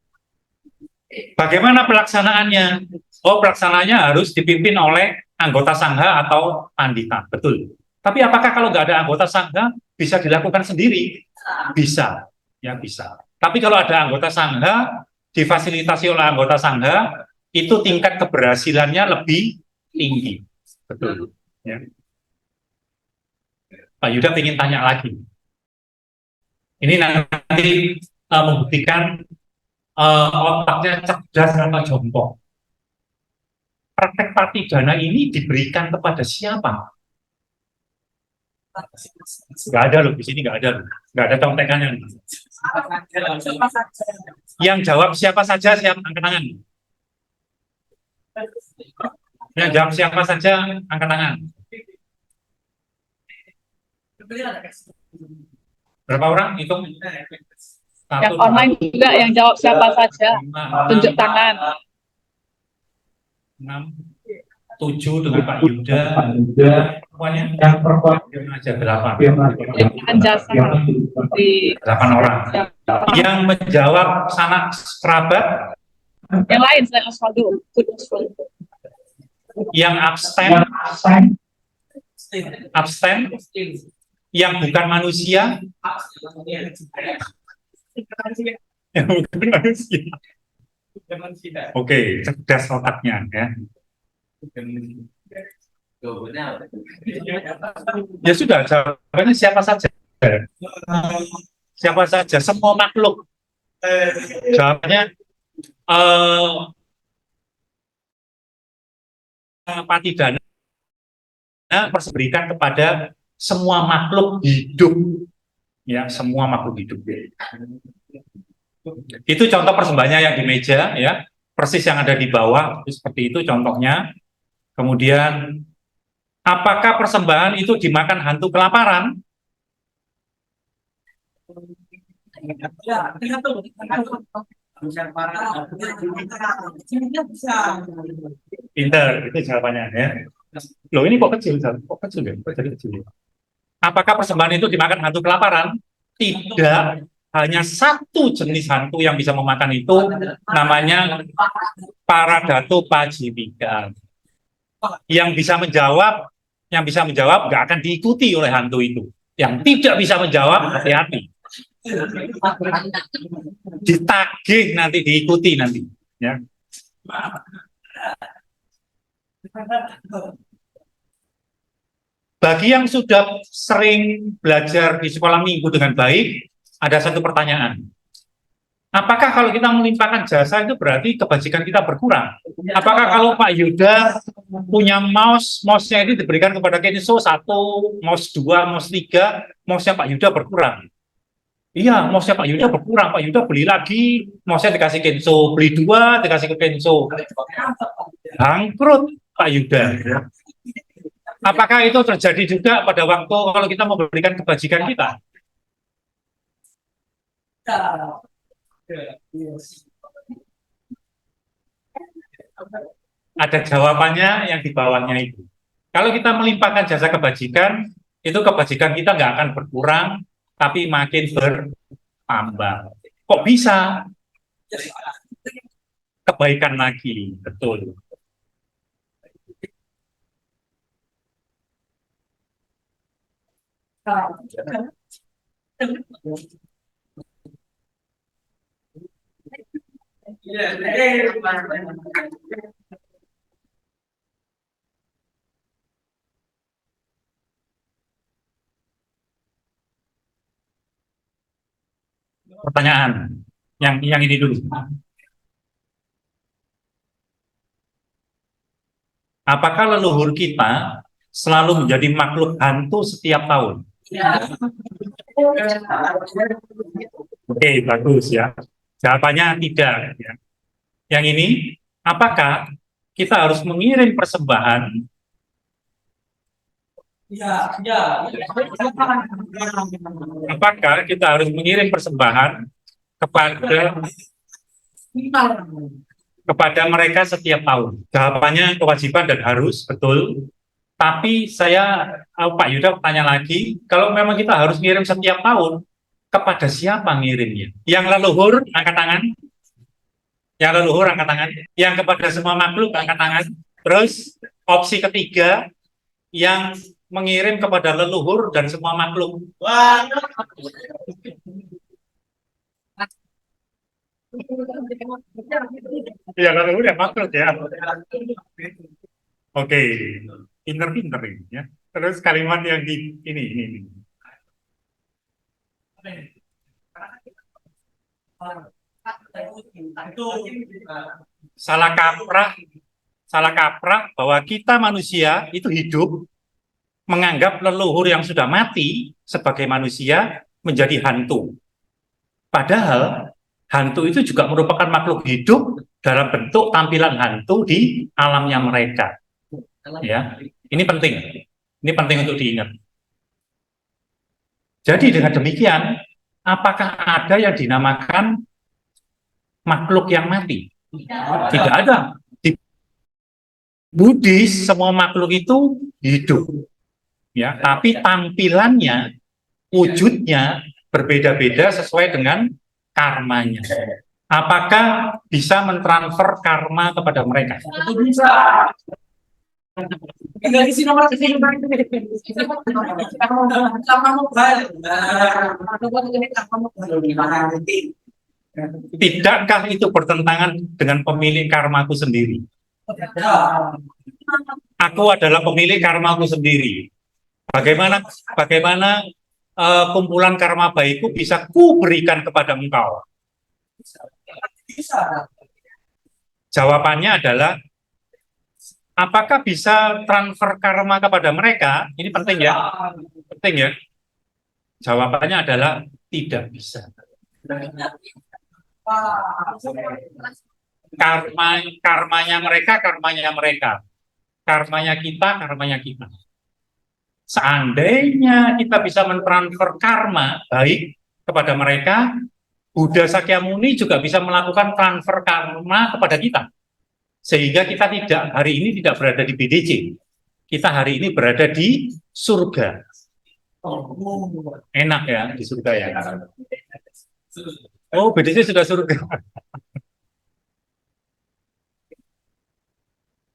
Speaker 1: Bagaimana pelaksanaannya? Oh, pelaksanaannya harus dipimpin oleh anggota sangha atau pandita. Betul. Tapi apakah kalau nggak ada anggota sangha bisa dilakukan sendiri? Bisa, ya bisa. Tapi kalau ada anggota sangha, difasilitasi oleh anggota sangha, itu tingkat keberhasilannya lebih tinggi. Betul. Ya. Pak Yuda ingin tanya lagi. Ini nanti membuktikan otaknya cerdas atau jongkok. Praktek patidana ini diberikan kepada siapa? Nggak ada loh, di sini nggak ada loh. Nggak ada contekannya. Yang jawab siapa saja, siapa angkat tangan. Yang jawab siapa saja, angkat tangan. Berapa orang? Hitung.
Speaker 2: Yang online juga yang jawab siapa saja. Tunjuk tangan.
Speaker 1: 6, 7 dengan Pak Yuda. Semuanya
Speaker 3: yang perempuan
Speaker 1: aja 8.
Speaker 2: Jasa di
Speaker 1: 8 orang. Yang menjawab sanak kerabat.
Speaker 2: Yang lain selain Osvaldo.
Speaker 1: Yang abstain, yang bukan manusia, yang bukan manusia. Oke, cerdas otaknya ya. Ya sudah, jawabannya siapa saja. Siapa saja, semua makhluk. Jawabannya patidana harus diberikan kepada semua makhluk hidup, ya, semua makhluk hidup. Itu contoh persembahannya yang di meja, ya, persis yang ada di bawah, seperti itu contohnya. Kemudian, apakah persembahan itu dimakan hantu kelaparan? Pinter, itu jawabannya ya. Loh, ini kok kecil ya? Kok jadi kecil? Apakah persembahan itu dimakan hantu kelaparan? Tidak. Hanya satu jenis hantu yang bisa memakan itu, namanya para datu pajivika. Yang bisa menjawab nggak akan diikuti oleh hantu itu. Yang tidak bisa menjawab, hati-hati. Ditagih nanti, diikuti nanti. Ya. Bagi yang sudah sering belajar di sekolah minggu dengan baik, ada satu pertanyaan. Apakah kalau kita melimpahkan jasa itu berarti kebajikan kita berkurang? Apakah kalau Pak Yuda punya mouse-nya itu diberikan kepada Kenso 1, mouse 2, mouse 3, mouse-nya Pak Yuda berkurang? Iya, mouse-nya Pak Yuda berkurang. Pak Yuda beli lagi, mouse-nya dikasih Kenso, beli 2, dikasih ke Kenso. Bangkrut Pak Yuda. Apakah itu terjadi juga pada waktu kalau kita memberikan kebajikan kita? Ada jawabannya yang di bawahnya itu. Kalau kita melimpahkan jasa kebajikan, itu kebajikan kita nggak akan berkurang, tapi makin bertambah. Kok bisa? Kebaikan lagi, betul. Pertanyaan yang ini dulu. Apakah leluhur kita selalu menjadi makhluk hantu setiap tahun? Oke, bagus ya. Jawabannya tidak. Ya. Yang ini, apakah kita harus mengirim persembahan? Apakah kita harus mengirim persembahan kepada mereka setiap tahun? Jawabannya kewajiban dan harus, betul. Tapi Pak Yuda tanya lagi, kalau memang kita harus ngirim setiap tahun, kepada siapa ngirimnya? Yang leluhur, angkat tangan. Yang leluhur, angkat tangan. Yang kepada semua makhluk, angkat tangan. Terus, opsi ketiga, yang mengirim kepada leluhur dan semua makhluk. Ya, leluhur ya makhluk ya. Oke, pinter-pinter ini ya. Terus kalimat yang di ini. Salah kaprah bahwa kita manusia itu hidup menganggap leluhur yang sudah mati sebagai manusia menjadi hantu. Padahal hantu itu juga merupakan makhluk hidup dalam bentuk tampilan hantu di alamnya mereka. Ya, ini penting. Ini penting untuk diingat. Jadi dengan demikian, apakah ada yang dinamakan makhluk yang mati? Tidak ada. Di Buddhis semua makhluk itu hidup. Ya, tapi tampilannya, wujudnya berbeda-beda sesuai dengan karmanya. Apakah bisa mentransfer karma kepada mereka? Bisa. Tidakkah itu bertentangan dengan pemilik karmaku sendiri? Aku adalah pemilik karmaku sendiri. Bagaimana kumpulan karma baikku bisa kuberikan kepada engkau? Jawabannya adalah, apakah bisa transfer karma kepada mereka? Ini penting ya. Penting ya. Jawabannya adalah tidak bisa. Karmanya mereka. Karmanya kita. Seandainya kita bisa mentransfer karma baik kepada mereka, Buddha Sakyamuni juga bisa melakukan transfer karma kepada kita. Sehingga kita hari ini tidak berada di BDC. Kita hari ini berada di surga. Enak ya di surga ya. Oh, BDC sudah surga.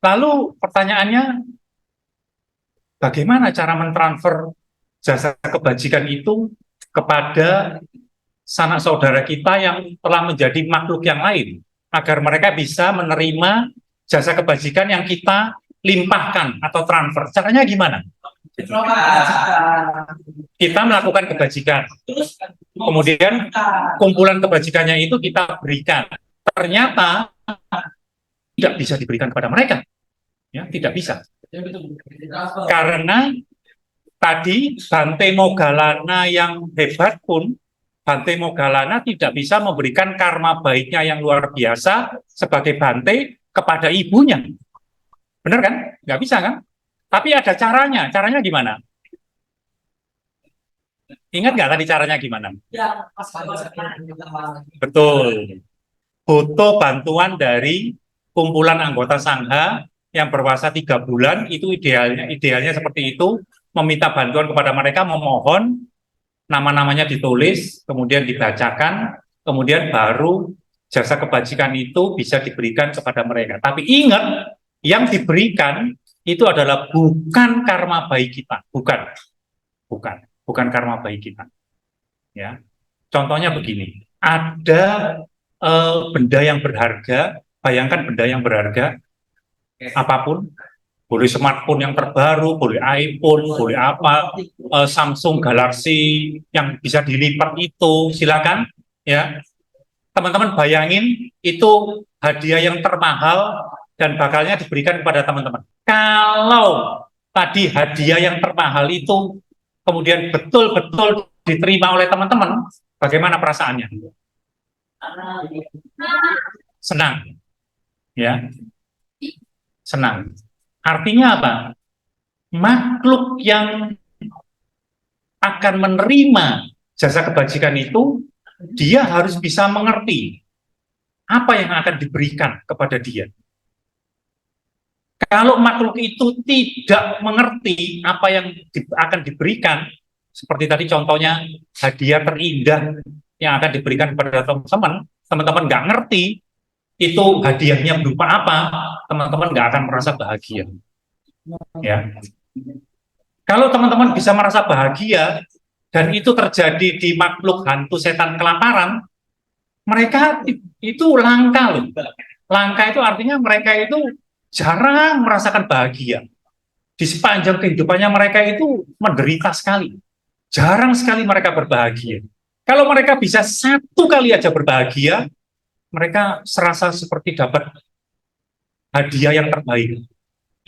Speaker 1: Lalu pertanyaannya, bagaimana cara mentransfer jasa kebajikan itu kepada sanak saudara kita yang telah menjadi makhluk yang lain, agar mereka bisa menerima jasa kebajikan yang kita limpahkan atau transfer. Caranya gimana? Kita melakukan kebajikan, kemudian kumpulan kebajikannya itu kita berikan. Ternyata tidak bisa diberikan kepada mereka, ya, tidak bisa. Karena tadi Bante Moggallana yang hebat pun, Bante Moggallana tidak bisa memberikan karma baiknya yang luar biasa sebagai Bante kepada ibunya. Benar kan? Nggak bisa kan? Tapi ada caranya. Caranya gimana? Ingat nggak tadi caranya gimana? Betul. Butuh bantuan dari kumpulan anggota sangha yang berpuasa 3 bulan, itu idealnya seperti itu, meminta bantuan kepada mereka, memohon, nama-namanya ditulis, kemudian dibacakan, kemudian baru jasa kebajikan itu bisa diberikan kepada mereka. Tapi ingat, yang diberikan itu adalah bukan karma baik kita, bukan karma baik kita. Ya, contohnya begini, ada benda yang berharga, bayangkan benda yang berharga, apapun, boleh smartphone yang terbaru, boleh iPhone, boleh apa, Samsung Galaxy yang bisa dilipat itu, silakan, ya. Teman-teman bayangin, itu hadiah yang termahal dan bakalnya diberikan kepada teman-teman. Kalau tadi hadiah yang termahal itu kemudian betul-betul diterima oleh teman-teman, bagaimana perasaannya? Senang, ya, senang. Artinya apa? Makhluk yang akan menerima jasa kebajikan itu, dia harus bisa mengerti apa yang akan diberikan kepada dia. Kalau makhluk itu tidak mengerti apa yang akan diberikan, seperti tadi contohnya hadiah terindah yang akan diberikan kepada teman-teman, teman-teman nggak ngerti itu hadiahnya berupa apa, teman-teman nggak akan merasa bahagia. Ya, kalau teman-teman bisa merasa bahagia dan itu terjadi di makhluk hantu setan kelaparan, mereka itu langka loh. Langka itu artinya mereka itu jarang merasakan bahagia. Di sepanjang kehidupannya mereka itu menderita sekali. Jarang sekali mereka berbahagia. Kalau mereka bisa 1 kali aja berbahagia, mereka serasa seperti dapat hadiah yang terbaik.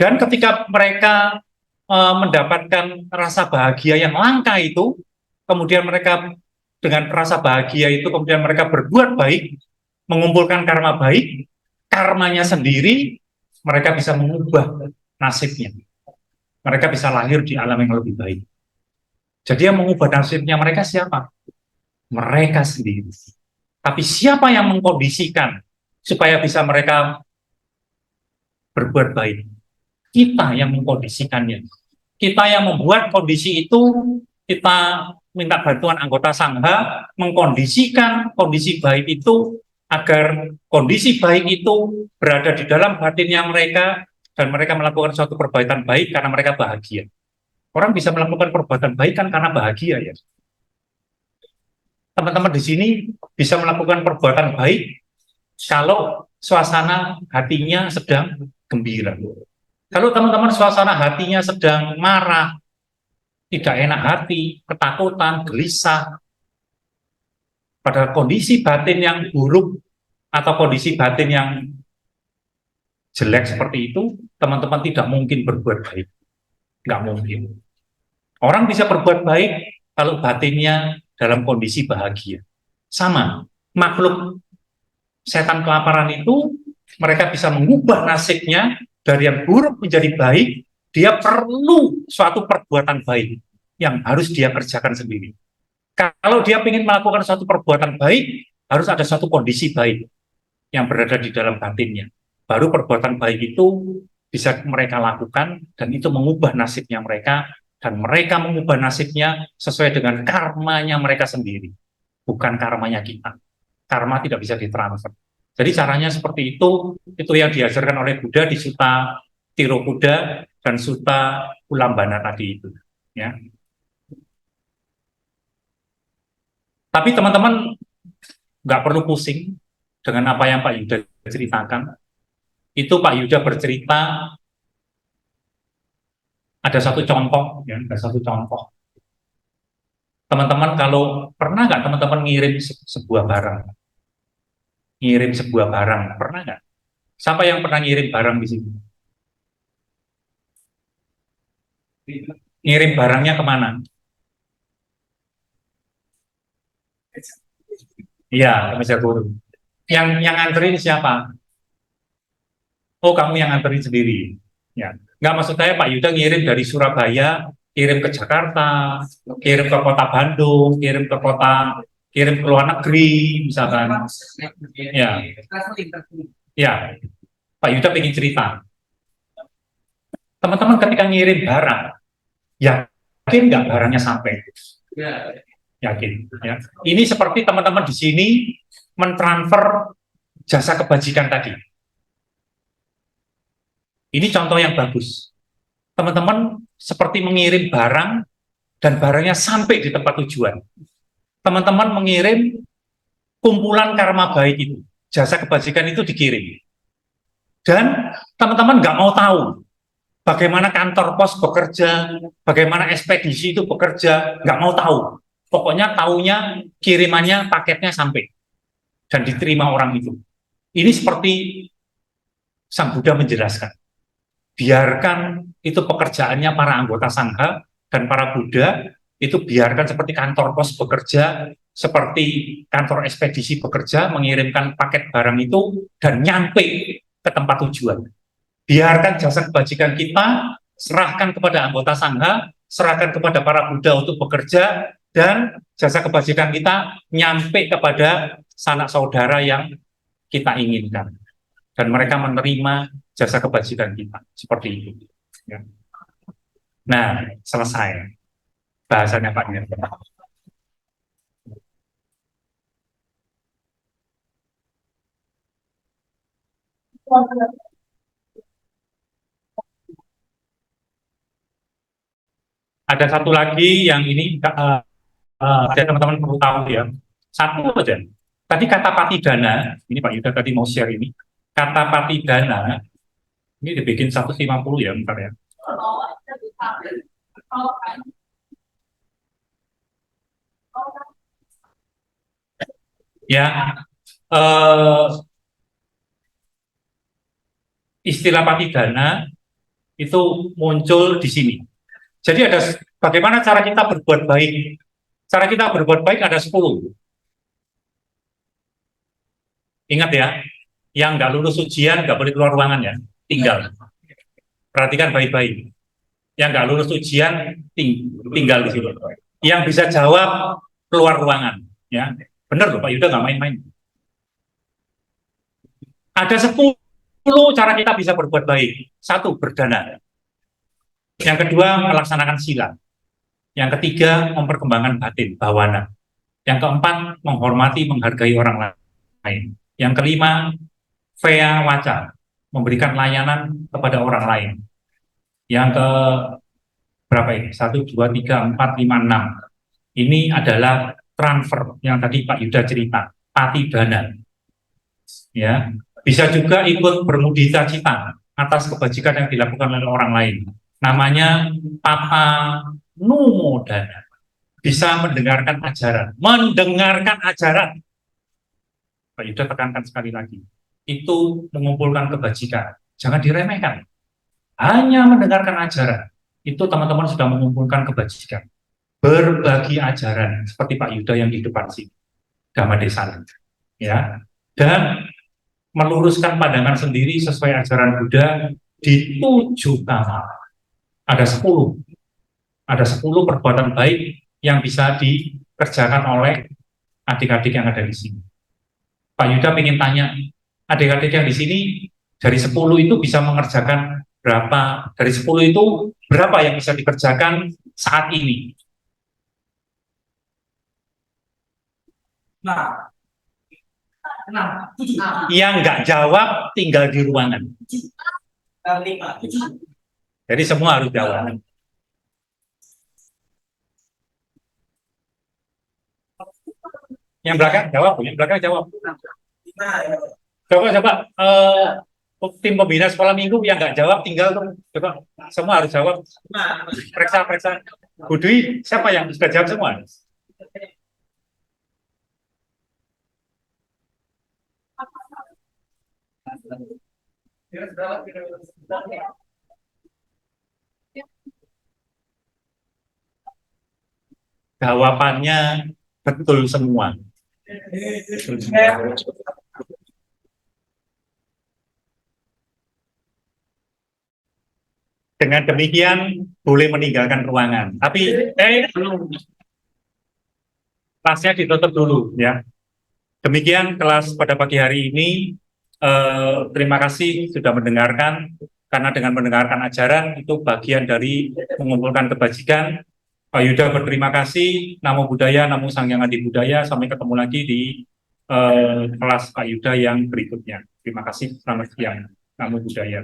Speaker 1: Dan ketika mereka mendapatkan rasa bahagia yang langka itu, kemudian mereka dengan rasa bahagia itu, kemudian mereka berbuat baik, mengumpulkan karma baik, karmanya sendiri, mereka bisa mengubah nasibnya. Mereka bisa lahir di alam yang lebih baik. Jadi yang mengubah nasibnya mereka siapa? Mereka sendiri. Tapi siapa yang mengkondisikan supaya bisa mereka berbuat baik? Kita yang mengkondisikannya. Kita yang membuat kondisi itu, kita minta bantuan anggota sangha, mengkondisikan kondisi baik itu, agar kondisi baik itu berada di dalam batinnya mereka, dan mereka melakukan suatu perbuatan baik karena mereka bahagia. Orang bisa melakukan perbuatan baik kan karena bahagia, ya. Teman-teman di sini bisa melakukan perbuatan baik kalau suasana hatinya sedang gembira. Kalau teman-teman suasana hatinya sedang marah, tidak enak hati, ketakutan, gelisah, pada kondisi batin yang buruk atau kondisi batin yang jelek seperti itu, teman-teman tidak mungkin berbuat baik. Nggak mungkin. Orang bisa berbuat baik kalau batinnya dalam kondisi bahagia. Sama, makhluk setan kelaparan itu, mereka bisa mengubah nasibnya dari yang buruk menjadi baik. Dia perlu suatu perbuatan baik yang harus dia kerjakan sendiri. Kalau dia ingin melakukan suatu perbuatan baik, harus ada suatu kondisi baik yang berada di dalam batinnya. Baru perbuatan baik itu bisa mereka lakukan, dan itu mengubah nasibnya mereka, dan mereka mengubah nasibnya sesuai dengan karmanya mereka sendiri, bukan karmanya kita. Karma tidak bisa ditransfer. Jadi caranya seperti itu yang diajarkan oleh Buddha di Sutta Tirokuda dan Sutta Ulambana tadi itu. Ya. Tapi teman-teman nggak perlu pusing dengan apa yang Pak Yuda ceritakan. Itu Pak Yuda bercerita Ada satu contoh, ya, ada satu contoh. Teman-teman kalau pernah nggak teman-teman ngirim sebuah barang, pernah nggak? Siapa yang pernah ngirim barang di sini? Ngirim barangnya kemana? Iya, ke meja guru. Yang nganterin siapa? Oh, kamu yang nganterin sendiri. Ya, nggak, maksud saya Pak Yuda ngirim dari Surabaya, kirim ke Jakarta, kirim ke kota Bandung, kirim ke luar negeri, misalkan. Ya, ya, Pak Yuda pengen cerita. Teman-teman ketika ngirim barang, yakin nggak barangnya sampai? Yakin. Ya. Ini seperti teman-teman di sini mentransfer jasa kebajikan tadi. Ini contoh yang bagus. Teman-teman seperti mengirim barang dan barangnya sampai di tempat tujuan. Teman-teman mengirim kumpulan karma baik itu, jasa kebajikan itu dikirim. Dan teman-teman nggak mau tahu bagaimana kantor pos bekerja, bagaimana ekspedisi itu bekerja, nggak mau tahu. Pokoknya taunya kirimannya, paketnya sampai dan diterima orang itu. Ini seperti Sang Buddha menjelaskan. Biarkan itu pekerjaannya para anggota Sangha dan para Buddha, itu biarkan seperti kantor pos bekerja, seperti kantor ekspedisi bekerja, mengirimkan paket barang itu dan nyampe ke tempat tujuan. Biarkan jasa kebajikan kita, serahkan kepada anggota Sangha, serahkan kepada para Buddha untuk bekerja, dan jasa kebajikan kita nyampe kepada sanak saudara yang kita inginkan. Dan mereka menerima jasa kebajikan kita. Seperti itu. Ya. Nah, selesai bahasanya Pak Nir. Ada satu lagi yang ini teman-teman perlu tahu ya. Satu aja. Tadi kata patidana, ini Pak Yuda tadi mau share ini. Kata patidana, ini dibikin 150 ya, bentar ya. Ya, istilah patidana itu muncul di sini. Jadi ada bagaimana cara kita berbuat baik. Cara kita berbuat baik ada 10. Ingat ya, yang nggak lulus ujian nggak boleh keluar ruangan ya, tinggal. Perhatikan baik-baik. Yang nggak lulus ujian tinggal di situ. Yang bisa jawab keluar ruangan. Ya, benar loh Pak Yuda nggak main-main. Ada 10 cara kita bisa berbuat baik. Satu, berdana. Yang kedua, melaksanakan sila. Yang ketiga, memperkembangkan batin, bawana. Yang keempat, menghormati, menghargai orang lain. Yang kelima, vea waca, memberikan layanan kepada orang lain. Yang ke berapa ini? 1, 2, 3, 4, 5, 6. Ini adalah transfer yang tadi Pak Yuda cerita, patidana. Ya, bisa juga ikut bermudita cita atas kebajikan yang dilakukan oleh orang lain. Namanya papa numodana. Bisa mendengarkan ajaran. Mendengarkan ajaran. Pak Yuda tekankan sekali lagi. Itu mengumpulkan kebajikan. Jangan diremehkan. Hanya mendengarkan ajaran. Itu teman-teman sudah mengumpulkan kebajikan. Berbagi ajaran. Seperti Pak Yuda yang di depan sini. Dhamma Desa. Ya. Dan meluruskan pandangan sendiri sesuai ajaran Buddha di 7 kamar. Ada 10. Ada 10 perbuatan baik yang bisa dikerjakan oleh adik-adik yang ada di sini. Pak Yuda ingin tanya, adik-adik yang di sini dari 10 itu bisa mengerjakan berapa? Dari 10 itu berapa yang bisa dikerjakan saat ini? Nah, yang nggak jawab tinggal di ruangan. Jadi semua harus jawab. Yang belakang jawab, yang belakang jawab. Coba tim pembina sekolah minggu yang nggak jawab tinggal coba semua harus jawab. Periksa. Bu Dwi, siapa yang sudah jawab semua? Jawabannya betul semua. Dengan demikian boleh meninggalkan ruangan. Tapi kelasnya ditutup dulu ya. Demikian kelas pada pagi hari ini. Terima kasih sudah mendengarkan. Karena dengan mendengarkan ajaran itu bagian dari mengumpulkan kebajikan. Pak Yuda berterima kasih. Namo Buddhaya, Namo Sanghyang Adi Budaya. Sampai ketemu lagi di kelas Pak Yuda yang berikutnya. Terima kasih. Selamat siang. Namo Buddhaya.